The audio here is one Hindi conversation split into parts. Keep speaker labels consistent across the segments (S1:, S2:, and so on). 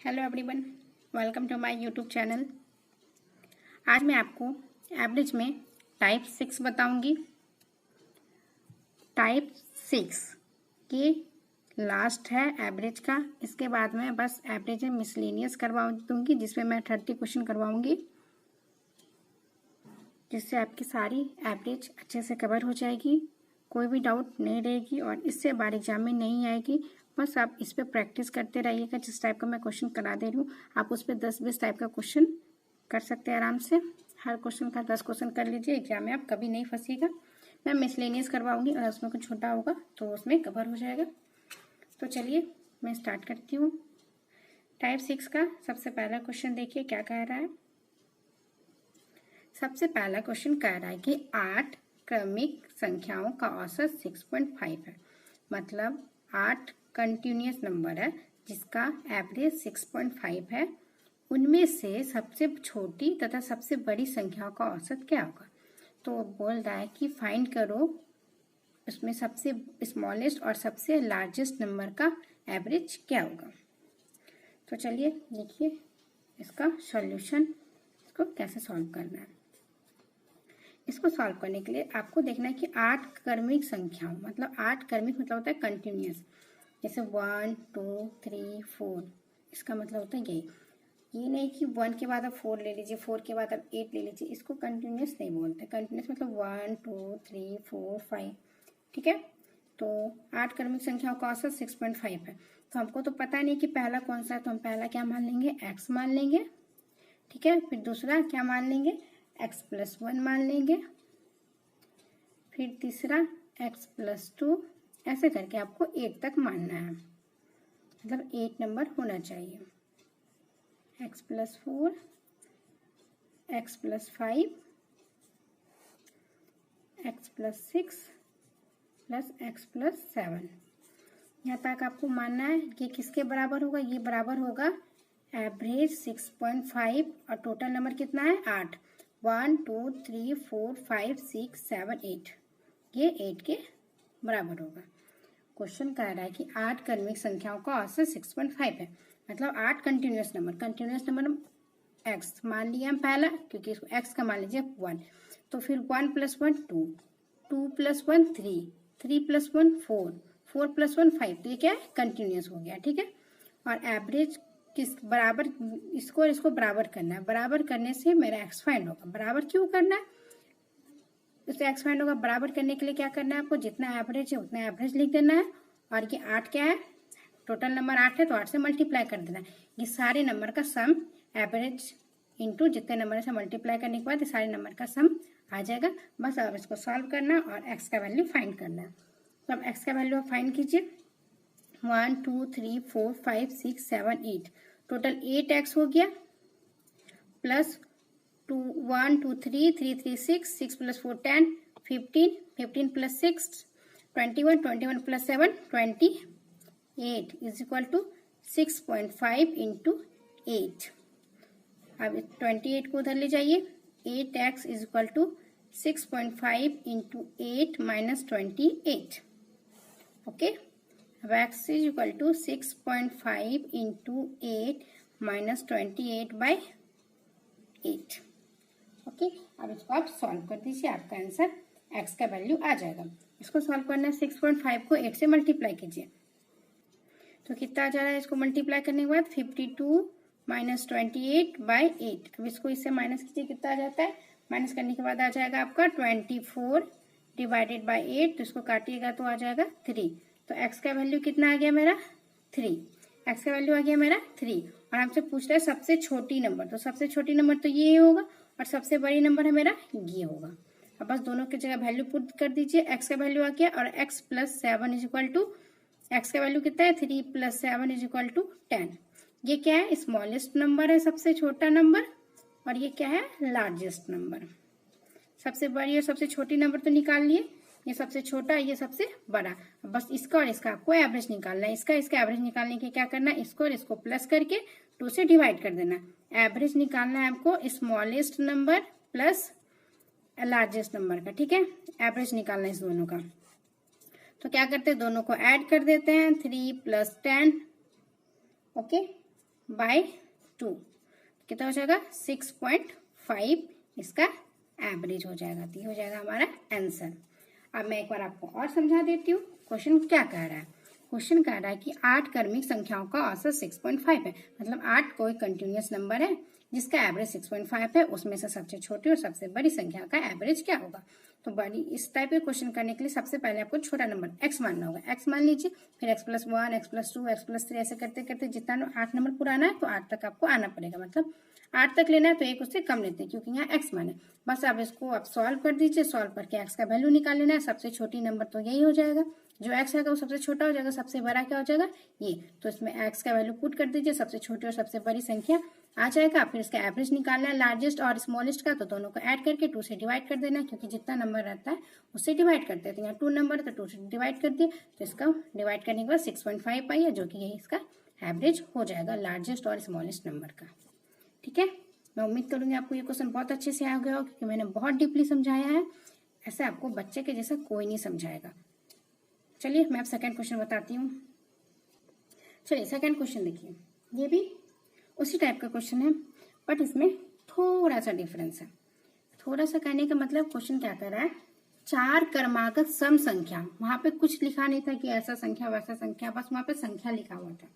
S1: Hello everyone, welcome to my YouTube channel. आज मैं आपको एवरेज में टाइप 6 बताऊंगी। टाइप 6 की लास्ट है एवरेज का। इसके बाद में बस एवरेज में मिसलेनियस करवा दूंगी, जिसमें मैं 30 क्वेश्चन करवाऊंगी, जिससे आपकी सारी एवरेज अच्छे से कवर हो जाएगी, कोई भी डाउट नहीं रहेगी और इससे बार एग्जाम में नहीं आएगी। बस आप इस पर प्रैक्टिस करते रहिएगा। जिस टाइप का मैं क्वेश्चन करा दे रही हूँ, आप उस पर 10-20 टाइप का क्वेश्चन कर सकते हैं आराम से। हर क्वेश्चन का 10 क्वेश्चन कर लीजिए, एग्जाम में आप कभी नहीं फंसीगा। मैं मिसलेनियस करवाऊंगी, अगर उसमें कुछ छोटा होगा तो उसमें कवर हो जाएगा। तो चलिए मैं स्टार्ट करती हूँ। टाइप 6 का सबसे पहला क्वेश्चन देखिए क्या कह रहा है। सबसे पहला क्वेश्चन कह रहा है कि 8 क्रमिक संख्याओं का औसत 6.5 है। मतलब 8 कंटिन्यूअस नंबर है जिसका एवरेज 6.5 है। उनमें से सबसे छोटी तथा सबसे बड़ी संख्याओं का औसत क्या होगा। तो बोल रहा है कि फाइंड करो उसमें सबसे स्मॉलेस्ट और सबसे लार्जेस्ट नंबर का एवरेज क्या होगा। तो चलिए देखिए इसका सॉल्यूशन, इसको कैसे सॉल्व करना है। इसको सॉल्व करने के लिए आपको देखना है कि 8 क्रमिक संख्याओं, मतलब 8 क्रमिक मतलब होता है कंटिन्यूअस। जैसे 1 2 3 4, इसका मतलब होता है ये नहीं कि 1 के बाद आप 4 ले लीजिए, 4 के बाद आप 8 ले लीजिए। इसको कंटिन्यूअस नहीं बोलते। कंटिन्यूअस मतलब 1 2 3 4 5, ठीक है। तो 8 क्रमिक संख्याओं का औसत 6.5 है। तो हमको तो पता नहीं कि पहला कौन सा है, तो हम पहला क्या मान लेंगे, x मान लेंगे, ठीक है। फिर दूसरा क्या मान लेंगे, x+1 मान लेंगे। फिर तीसरा x+2, ऐसे करके आपको 8 तक मानना है, मतलब 8 नंबर होना चाहिए। x+4, x+5, x+6 plus x+7, यहाँ तक आपको मानना है। ये किसके बराबर होगा, ये बराबर होगा एवरेज 6.5 और टोटल नंबर कितना है 8। 1 2 3 4 5 6 7 8, ये 8 के बराबर होगा। क्वेश्चन कह रहा है कि 8 क्रमिक संख्याओं का औसत 6.5 है। मतलब 8 कंटिन्यूअस नंबर x मान लिया हम पहला, क्योंकि इसको x का मान लीजिए 1। तो फिर 1 + 1 2, 2 + 1 3, 3 + 1 4, 4 + 1 5। तो ये क्या है, कंटिन्यूअस हो गया, ठीक है। और एवरेज किस बराबर, इसको और इसको बराबर करना है। बराबर करने से मेरा x फाइंड होगा। बराबर क्यों करना है, उससे x फाइंड होगा। बराबर करने के लिए क्या करना है आपको, जितना एवरेज है उतना एवरेज लिख देना है। और ये 8 क्या है, टोटल नंबर 8 है, तो 8 से मल्टीप्लाई कर देना है। ये सारे नंबर का सम, एवरेज इंटू जितने नंबर से मल्टीप्लाई करने के बाद ये सारे नंबर का सम आ जाएगा। बस अब इसको सॉल्व करना और x का वैल्यू फाइंड करना है। तो अब x का वैल्यू आप फाइंड कीजिए। 1 2 3 4 5 6 7 8, टोटल 8x हो गया। Plus 2 1 2 3 3 3 6, 6 + 4 10, 15, 15 + 6 21, 21 + 7 28 is equal to 6.5 into 8। अब 28 को उधर ले जाइए। 8x is equal to 6.5 into 8 minus 28। Okay, अब x is equal to 6.5 into 8 minus 28/8। Okay, अब इसको आप सॉल्व कर दीजिए, आपका आंसर x का वैल्यू आ जाएगा। इसको सॉल्व करना है, 6.5 को 8 से मल्टीप्लाई कीजिए तो कितना आ जा रहा है। इसको मल्टीप्लाई करने के बाद 52 माइनस 28/8। अब इसको इससे माइनस कीजिए, कितना आ जाता है। माइनस करने के बाद आ जाएगा आपका 24 डिवाइडेड बाई 8। तो इसको काटिएगा तो आ जाएगा 3। तो x का वैल्यू कितना आ गया मेरा 3। x का वैल्यू आ गया मेरा 3। और हमसे पूछ रहा है सबसे छोटी नंबर, तो सबसे छोटी नंबर तो ये होगा और सबसे बड़ी नंबर है मेरा ये होगा। अब बस दोनों की जगह वैल्यू पुट कर दीजिए। x का वैल्यू आ गया और x+7 is equal to, x का वैल्यू कितना है 3 + 7 इज इक्वल टू 10। ये क्या है, स्मॉलेस्ट नंबर है, सबसे छोटा नंबर, और ये क्या है, लार्जेस्ट नंबर। सबसे बड़ी और सबसे छोटी नंबर तो निकाल लिए, ये सबसे छोटा, ये सबसे बड़ा। बस इसका और इसका आपको एवरेज निकालना है। इसका एवरेज निकालने के क्या करना है, इसको और इसको प्लस करके 2 से डिवाइड कर देना। एवरेज निकालना है आपको smallest number plus largest number का, ठीक है। एवरेज निकालना है इस दोनों का। तो क्या करते हैं, दोनों को ऐड कर देते हैं, 3 + 10, ओके, बाय 2 कितना हो जाएगा 6.5 इसका एवरेज हो जाएगा। तो ये हो जाएगा हमारा आंसर। अब मैं एक बार आपको और समझा देती हूँ क्वेश्चन क्या कह रहा है। क्वेश्चन कह रहा है कि 8 क्रमिक संख्याओं का औसत 6.5 है, मतलब 8 कोई कंटिन्यूअस नंबर है जिसका एवरेज 6.5 है, उसमें से सबसे छोटी और सबसे बड़ी संख्या का एवरेज क्या होगा। तो बड़ी इस टाइप के क्वेश्चन करने के लिए सबसे पहले आपको छोटा नंबर x मानना होगा। x मान लीजिए, फिर x+1, x+2, x+3 ऐसे करते करते जितना 8 नंबर पुराना है तो 8 तक आपको आना पड़ेगा, मतलब 8 तक लेना है तो एक उससे कम लेते हैं क्योंकि यहाँ x माने। बस आप इसको आप सॉल्व कर दीजिए, सॉल्व करके x का वैल्यू निकाल लेना है। सबसे छोटी नंबर तो यही हो जाएगा, जो x है वो सबसे छोटा हो जाएगा, सबसे बड़ा क्या हो जाएगा ये। तो इसमें x का वैल्यू पुट कर दीजिए, सबसे छोटी और सबसे बड़ी संख्या आ जाएगा। फिर इसका एवरेज निकालना है लार्जेस्ट और स्मॉलेस्ट का, तो दोनों को ऐड करके 2 से डिवाइड कर देना है क्योंकि जितना नंबर रहता है उससे डिवाइड करते हैं। तो यहाँ 2 नंबर है तो 2 से डिवाइड कर दिए, तो इसका डिवाइड करने के बाद 6.5 आई है, जो कि यही इसका एवरेज हो जाएगा लार्जेस्ट और स्मॉलेस्ट नंबर का। ठीक है, मैं उम्मीद करूंगी आपको ये क्वेश्चन बहुत अच्छे से आ गया हो क्योंकि मैंने बहुत डीपली समझाया है। ऐसे आपको बच्चे के जैसा कोई नहीं समझाएगा। चलिए मैं अब सेकंड क्वेश्चन बताती हूँ। चलिए सेकंड क्वेश्चन देखिए, ये भी उसी टाइप का क्वेश्चन है बट इसमें थोड़ा सा डिफरेंस है। थोड़ा सा कहने का मतलब क्वेश्चन क्या कर रहा है, 4 क्रमागत सम संख्या, वहां पे कुछ लिखा नहीं था कि ऐसा संख्या वैसा संख्या, बस वहां पे संख्या लिखा हुआ था।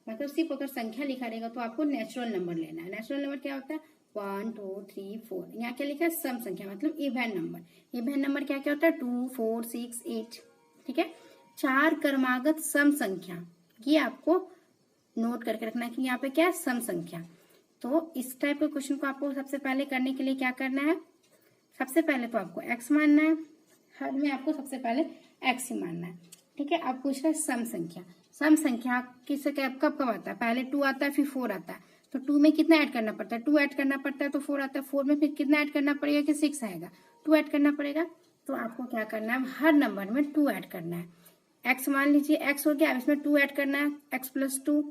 S1: मतलब सिर्फ अगर संख्या लिखा रहेगा तो आपको नेचुरल नंबर लेना है। नेचुरल नंबर क्या होता है 1 2 3 4, यहाँ क्या लिखा है सम संख्या मतलब इवन नंबर। इवन नंबर क्या क्या होता है 2 4 6 8। ठीक है, 4 क्रमागत सम संख्या, ये आपको नोट करके रखना है कि यहाँ पे क्या है सम संख्या। तो इस टाइप के क्वेश्चन को आपको सबसे पहले करने के लिए क्या करना है, सबसे पहले तो आपको x मानना है, हर में आपको सबसे पहले x ही मानना है। ठीक है, अब पूछ रहा है सम संख्या। सम संख्या किससे कब कब आता है, पहले 2 आता है फिर 4 आता है। तो 2 में कितना ऐड करना पड़ता है 2 ऐड करना पड़ता है, तो 4 आता है। 4 में फिर कितना ऐड करना पड़ेगा कि 6 आएगा, 2 ऐड करना पड़ेगा। तो आपको क्या करना है, हर नंबर में 2 ऐड करना है। x मान लीजिए x हो गया, अब इसमें 2 ऐड करना है x+2,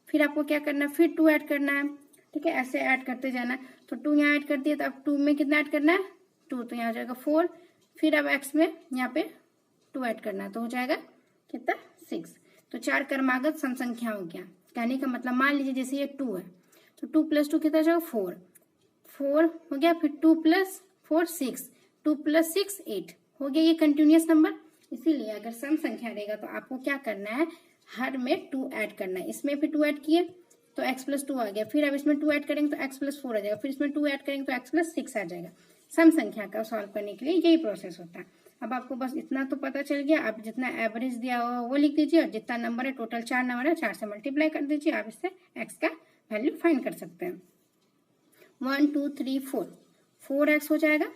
S1: फिर आपको क्या करना है फिर 2 ऐड करना है। ठीक है, ऐसे ऐड करते जाना है। तो 2 यहाँ ऐड कर दिया, तो अब 2 में कितना ऐड करना है 2, तो यहाँ हो जाएगा 4। फिर अब x में यहाँ पे 2 ऐड करना है, तो हो जाएगा कितना 6। तो 4 क्रमागत सम संख्या हो गया। कहने का मतलब मान लीजिए जैसे ये 2 है तो 2 + 2 कितना जाएगा 4, 4 हो गया, फिर 2 + 4 6, 2 + 6 8 हो गया, ये कंटिन्यूअस नंबर। इसीलिए अगर सम संख्या रहेगा तो आपको क्या करना है, हर में 2 ऐड करना है। इसमें फिर 2 ऐड किए तो x+2 आ गया, फिर अब इसमें 2 ऐड करेंगे तो x+4 आ जाएगा, फिर इसमें 2 ऐड करेंगे तो x+6 आ जाएगा। सम संख्या का सॉल्व करने के लिए यही प्रोसेस होता है। अब आपको बस इतना तो पता चल गया। अब जितना एवरेज दिया हुआ वो लिख दीजिए और जितना नंबर है टोटल 4 नंबर है 4 से मल्टीप्लाई कर दीजिए। आप इससे x का वैल्यू फाइंड कर सकते हैं। 1 2 3 4, 4x हो जाएगा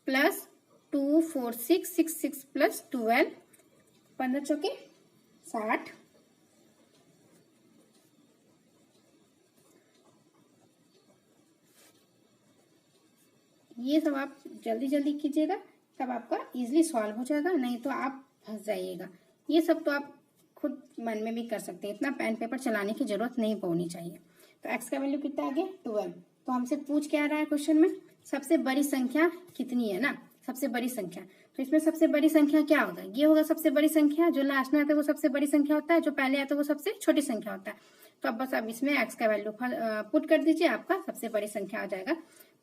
S1: प्लस 2 4 6 6 6 प्लस 12, 15 चौके 60, ये सब आप जल्दी जल्दी कीजिएगा तब आपका इजीली सॉल्व हो जाएगा, नहीं तो आप फंस जाइएगा। ये सब तो आप खुद मन में भी कर सकते हैं, इतना पेन पेपर चलाने की जरूरत नहीं पड़नी चाहिए। तो x का वैल्यू कितना आ गया 12। तो हमसे पूछ क्या रहा है क्वेश्चन में, सबसे बड़ी संख्या कितनी है ना, सबसे बड़ी संख्या। तो इसमें सबसे बड़ी संख्या क्या होगा, ये होगा सबसे बड़ी संख्या। जो लास्ट में आता है वो सबसे बड़ी संख्या होता है, जो पहले आता है वो सबसे छोटी संख्या होता है। तो अब बस अब इसमें x का वैल्यू पुट कर दीजिए, आपका सबसे बड़ी संख्या आ जाएगा।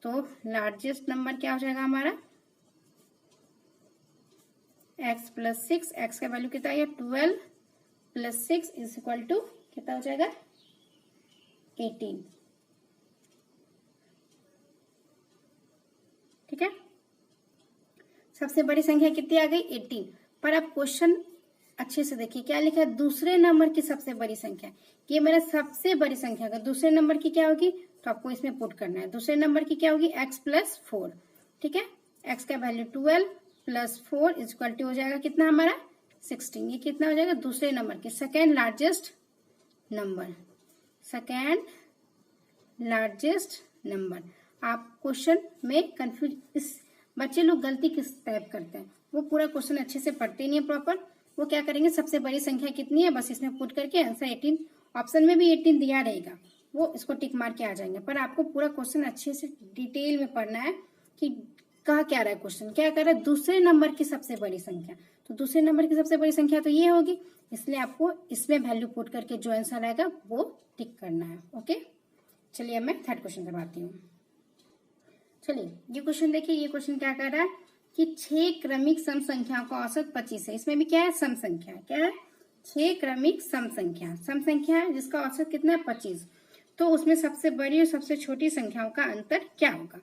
S1: तो लार्जेस्ट नंबर क्या हो जाएगा हमारा x+6, x का वैल्यू कितना है 12 + 6 = कितना हो जाएगा 18। ठीक है, सबसे बड़ी संख्या कितनी आ गई 18। पर आप क्वेश्चन अच्छे से देखिए क्या लिखा है, दूसरे नंबर की सबसे बड़ी संख्या। ये मेरा सबसे बड़ी संख्या अगर दूसरे नंबर की क्या होगी तो आपको इसमें पुट करना है। दूसरे नंबर की क्या होगी x+4। ठीक है, x का वैल्यू 12 + 4 = हो जाएगा कितना हमारा 16। ये कितना हो जाएगा दूसरे नंबर की second largest number, second largest number. आप क्वेश्चन में कंफ्यूज, इस बच्चे लोग गलती किस टाइप करते हैं, वो पूरा क्वेश्चन अच्छे से पढ़ते नहीं है प्रॉपर। वो क्या करेंगे सबसे बड़ी संख्या कितनी है बस इसमें पुट करके आंसर 18, ऑप्शन में भी 18 दिया रहेगा, वो इसको टिक मार के आ जाएंगे। पर आपको पूरा क्वेश्चन अच्छे से डिटेल में पढ़ना है कि कहा क्या रहा है क्वेश्चन, क्या कर रहा है दूसरे नंबर की सबसे बड़ी संख्या। तो दूसरे नंबर की सबसे बड़ी संख्या तो ये होगी, इसलिए आपको इसमें वैल्यू पुट करके जो आंसर आएगा वो टिक करना है। ओके, चलिए अब मैं थर्ड क्वेश्चन करवाती हूँ। चलिए ये क्वेश्चन देखिए, ये क्वेश्चन क्या कर रहा है कि 6 क्रमिक सम संख्याओं का औसत 25 है। इसमें भी क्या है, सम संख्या। क्या है, 6 क्रमिक सम संख्या है जिसका औसत कितना है, 25। तो उसमें सबसे बड़ी और सबसे छोटी संख्याओं का अंतर क्या होगा।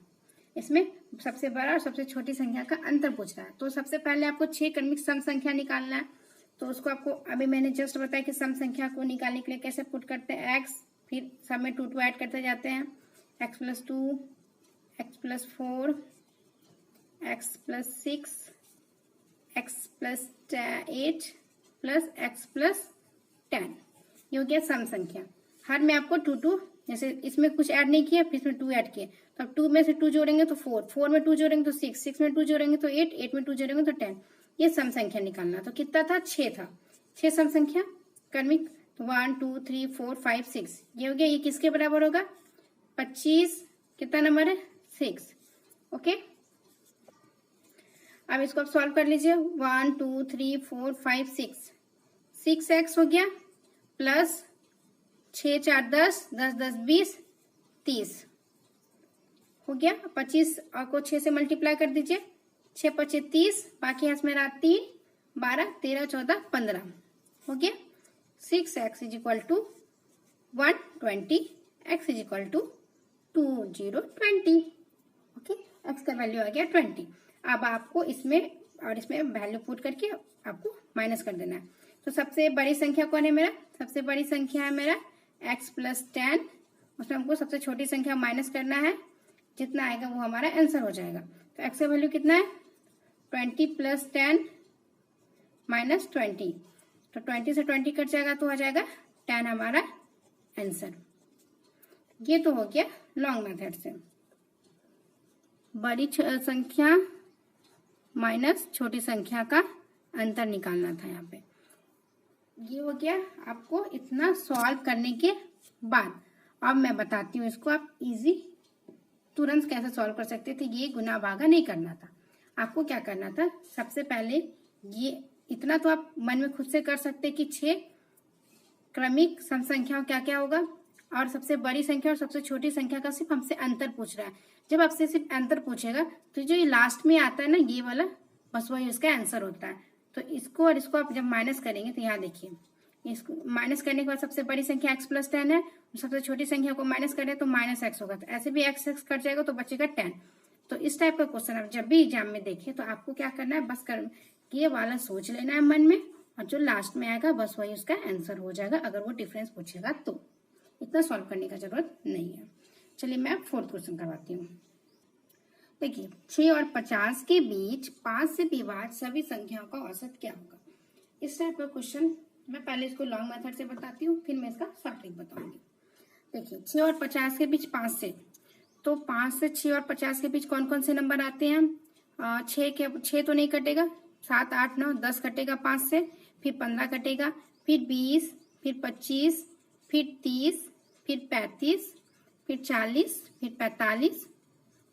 S1: इसमें सबसे बड़ा और सबसे छोटी संख्या का अंतर पूछ रहा है। तो सबसे पहले आपको 6 क्रमिक सम संख्या निकालना है। तो उसको आपको अभी मैंने जस्ट बताया कि सम संख्या को निकालने के लिए कैसे पुट करते हैं, एक्स, फिर सब में 2 ऐड करते जाते हैं, x plus 2, x plus 4, x plus 6, x plus 8 plus x plus 10। ये हो गया सम संख्या। हर में आपको 2 जैसे इसमें कुछ ऐड नहीं किया, फिर इसमें 2 ऐड किए, तो अब 2 में से 2 जोड़ेंगे तो 4, 4 में 2 जोड़ेंगे तो 6, 6 में 2 जोड़ेंगे तो 8, 8 में 2 जोड़ेंगे तो 10। ये सम संख्या निकालना। तो कितना था, 6 था। 6 सम संख्या क्रमिक, तो 1 2 3 4 5 6 ये हो गया। ये किसके बराबर होगा, 25 कितना नंबर है, 6। ओके, अब इसको आप सॉल्व कर लीजिए। 1 2 3 4 5 6, 6x हो गया प्लस 6 4 10, 10 10 20 30 हो गया। 25 को 6 से मल्टीप्लाई कर दीजिए, 6 5 30, बाकी हाथ में रहा 3, 12 13 14 15 हो गया। 6x is equal to 120, x is equal to 2020। Okay, x का वैल्यू आ गया 20। अब आपको इसमें और इसमें वैल्यू पुट करके आपको माइनस कर देना है। तो सबसे बड़ी संख्या कौन है मेरा, सबसे बड़ी संख्या है मेरा x प्लस 10। उसमें हमको सबसे छोटी संख्या माइनस करना है, जितना आएगा वो हमारा आंसर हो जाएगा। तो x का वैल्यू कितना है, 20 प्लस 10 माइनस 20, तो 20 से 20 कट जाएगा तो आ जाएगा 10 हमारा आंसर। ये तो हो गया लॉन्ग मेथड से, बड़ी संख्या माइनस छोटी संख्या का अंतर निकालना था यहाँ पे। ये हो गया आपको इतना सॉल्व करने के बाद। अब मैं बताती हूँ इसको आप इजी तुरंत कैसे सॉल्व कर सकते थे। ये गुना भागा नहीं करना था, आपको क्या करना था, सबसे पहले ये इतना तो आप मन में खुद से कर सकते कि 6 क्रमिक सम संख्याओं क्या क्या होगा, और सबसे बड़ी संख्या और सबसे छोटी संख्या का सिर्फ हमसे अंतर पूछ रहा है। जब आपसे सिर्फ अंतर पूछेगा तो जो ये लास्ट में आता है ना, ये वाला, बस वही उसका आंसर होता है। तो इसको और इसको आप जब माइनस करेंगे तो यहाँ देखिए, इसको माइनस करने के बाद सबसे बड़ी संख्या x प्लस 10 है, सबसे छोटी संख्या को माइनस करें तो माइनस x होगा। तो ऐसे भी x x कट जाएगा तो बचेगा 10। तो इस टाइप का क्वेश्चन आप जब भी एग्जाम में देखें तो आपको क्या करना है, बस ये वाला सोच लेना है मन में, और जो लास्ट में आएगा बस वही उसका आंसर हो जाएगा, अगर वो डिफरेंस पूछेगा तो। इतना सॉल्व करने का जरूरत नहीं है। चलिए मैं 4th क्वेश्चन करवाती हूँ। देखिए 6 और 50 के बीच 5 से विभाज्य सभी संख्याओं का औसत क्या होगा। इस टाइप का क्वेश्चन मैं पहले इसको लॉन्ग मेथड से बताती हूँ, फिर मैं इसका शॉर्ट ट्रिक बताऊंगी। देखिए 6 और 50 के बीच 5 से, तो 5 से 6 और 50 के बीच कौन कौन से नंबर आते हैं। 6 तो नहीं कटेगा, 7 8 9 10 कटेगा 5 से, फिर 15 कटेगा, फिर 20, फिर 25, फिर 30, फिर 35, फिर 40, फिर 45,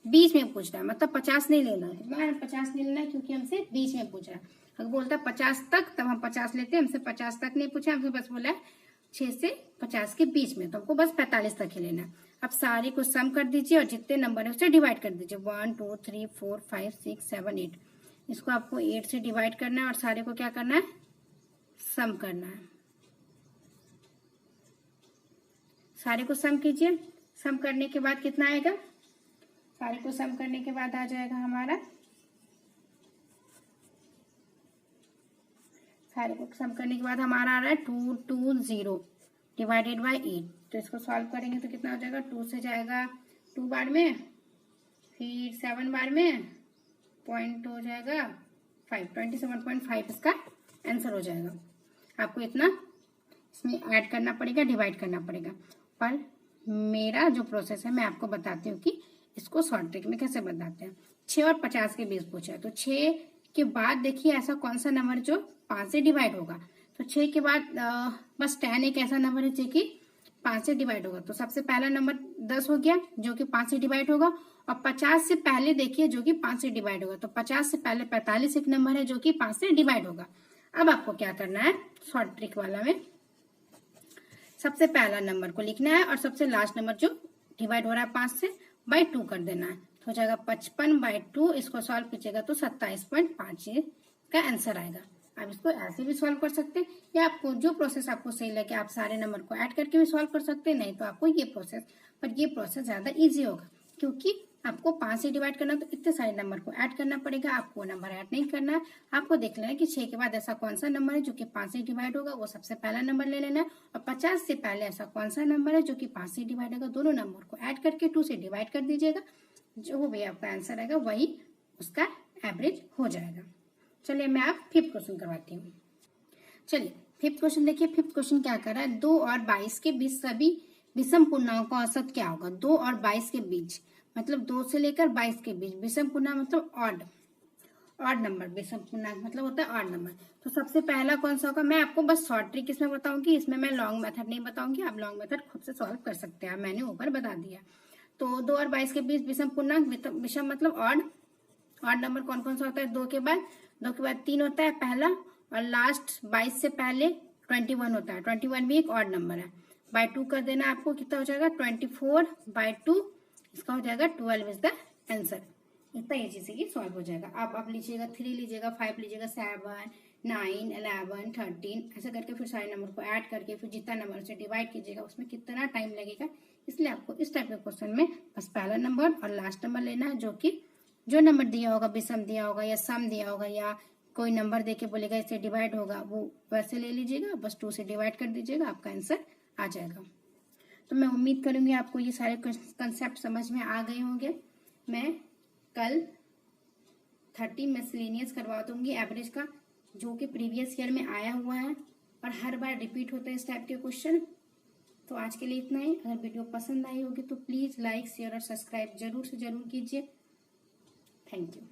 S1: बीच में पूछ रहा है, मतलब 50 नहीं लेना है, 50 नहीं लेना है क्योंकि हमसे बीच में पूछ रहा है। अगर बोलता 50 तक तब हम 50 लेते हैं, हमसे 50 तक नहीं पूछा, हमसे बस बोला 6 से 50 के बीच में, तो हमको बस 45 तक ही लेना है। अब सारे को सम कर दीजिए और जितने नंबर है उससे डिवाइड कर दीजिए। 1 2 3 4 5 6 7 8, इसको आपको 8 से डिवाइड करना है और सारे को क्या करना है, सम करना है। सारे को सम कीजिए, सम करने के बाद कितना आएगा, सारे को सम करने के बाद आ जाएगा हमारा, सारे को सम करने के बाद हमारा आ रहा है 220 डिवाइडेड बाय 8। तो इसको सॉल्व करेंगे तो कितना हो जाएगा, 2 से जाएगा 2 बार में, फिर 7 बार में, पॉइंट हो जाएगा 5, 27.5 इसका आंसर हो जाएगा। आपको इतना इसमें ऐड करना पड़ेगा, डिवाइड करना पड़ेगा। पर मेरा जो प्रोसेस है मैं आपको बताती हूँ कि इसको शॉर्ट ट्रिक में कैसे बताते हैं। 6 और 50 के बीच पूछा है, तो 6 के बाद देखिए ऐसा कौन सा नंबर जो 5 से डिवाइड होगा। तो 6 के बाद बस 10 एक ऐसा नंबर है जो कि 5 से डिवाइड होगा, तो सबसे पहला नंबर 10 हो गया जो कि 5 से डिवाइड होगा, और 50 से पहले देखिए जो कि 5 से डिवाइड होगा, तो 50 से पहले 45 एक नंबर है जो कि 5 से डिवाइड होगा। अब आपको क्या करना है, शॉर्ट ट्रिक वाला में सबसे पहला नंबर को लिखना है और सबसे लास्ट नंबर जो डिवाइड हो रहा है 5 से बाई 2 कर देना है, तो हो जाएगा 55/2। इसको सॉल्व कीजिएगा तो 27.5 का आंसर आएगा। आप इसको ऐसे भी सॉल्व कर सकते हैं, या आपको जो प्रोसेस आपको सही लगे आप सारे नंबर को ऐड करके भी सॉल्व कर सकते हैं, नहीं तो आपको ये प्रोसेस, पर ये प्रोसेस ज्यादा इजी होगा क्योंकि आपको 5 से डिवाइड करना तो इतने सारे नंबर को ऐड करना पड़ेगा, आपको नंबर ऐड नहीं करना है। आपको देख लेना है कि 6 के बाद ऐसा कौन सा नंबर है जो कि 5 से डिवाइड होगा, वो सबसे पहला नंबर ले लेना है, और 50 से पहले ऐसा कौन सा नंबर है जो कि 5 से डिवाइड होगा, दोनों नंबर को ऐड करके 2 से डिवाइड कर दीजिएगा, जो भी आपका आंसर आएगा वही उसका एवरेज हो जाएगा। चलिए मैं आप 5th क्वेश्चन करवाती हूँ। चलिए 5th क्वेश्चन देखिए। 5th क्वेश्चन क्या कर रहा है, 2 और 22 के बीच सभी विषम पूर्णांकों का औसत क्या होगा। 2 और 22 के बीच मतलब 2 से लेकर 22 के बीच, विषम पूर्णांक मतलब ऑड नंबर, विषम पूर्णांक मतलब होता है ऑड नंबर। तो सबसे पहला कौन सा होगा, मैं आपको बस शॉर्ट ट्रिक इसमें बताऊंगी, इसमें मैं लॉन्ग मेथड नहीं बताऊंगी, आप लॉन्ग मेथड खुद से सॉल्व कर सकते हैं, मैंने ऊपर बता दिया। तो 2 और 22 के बीच विषम पूर्णांक, विषम मतलब ऑड नंबर कौन कौन सा होता है, 2 के बाद 3 होता है पहला, और लास्ट 22 से पहले 21 होता है, 21 भी एक ऑड नंबर है। बाय 2 कर देना, आपको कितना हो जाएगा 24/2, इसका हो जाएगा 12 इज द आंसर। इतना इजी से ये सॉल्व हो जाएगा। आप लीजिएगा 3 लीजिएगा, 5 लीजिएगा, 7, 9, 11, 13 ऐसा करके फिर सारे नंबर को ऐड करके फिर जितना नंबर से डिवाइड कीजिएगा उसमें कितना टाइम लगेगा, इसलिए आपको इस टाइप के क्वेश्चन में बस पहला नंबर और लास्ट नंबर लेना है, जो कि जो नंबर दिया होगा, विषम दिया होगा या सम दिया होगा या कोई नंबर देके बोलेगा इससे डिवाइड होगा, वो वैसे ले लीजिएगा, बस 2 से डिवाइड कर दीजिएगा, आपका आंसर आ जाएगा। तो मैं उम्मीद करूंगी आपको ये सारे कंसेप्ट समझ में आ गए होंगे। मैं कल 30 मिसलेनियस करवा दूंगी एवरेज का, जो कि प्रीवियस ईयर में आया हुआ है और हर बार रिपीट होता है इस टाइप के क्वेश्चन। तो आज के लिए इतना ही। अगर वीडियो पसंद आई होगी तो प्लीज लाइक, शेयर और सब्सक्राइब जरूर से जरूर कीजिए। Thank you.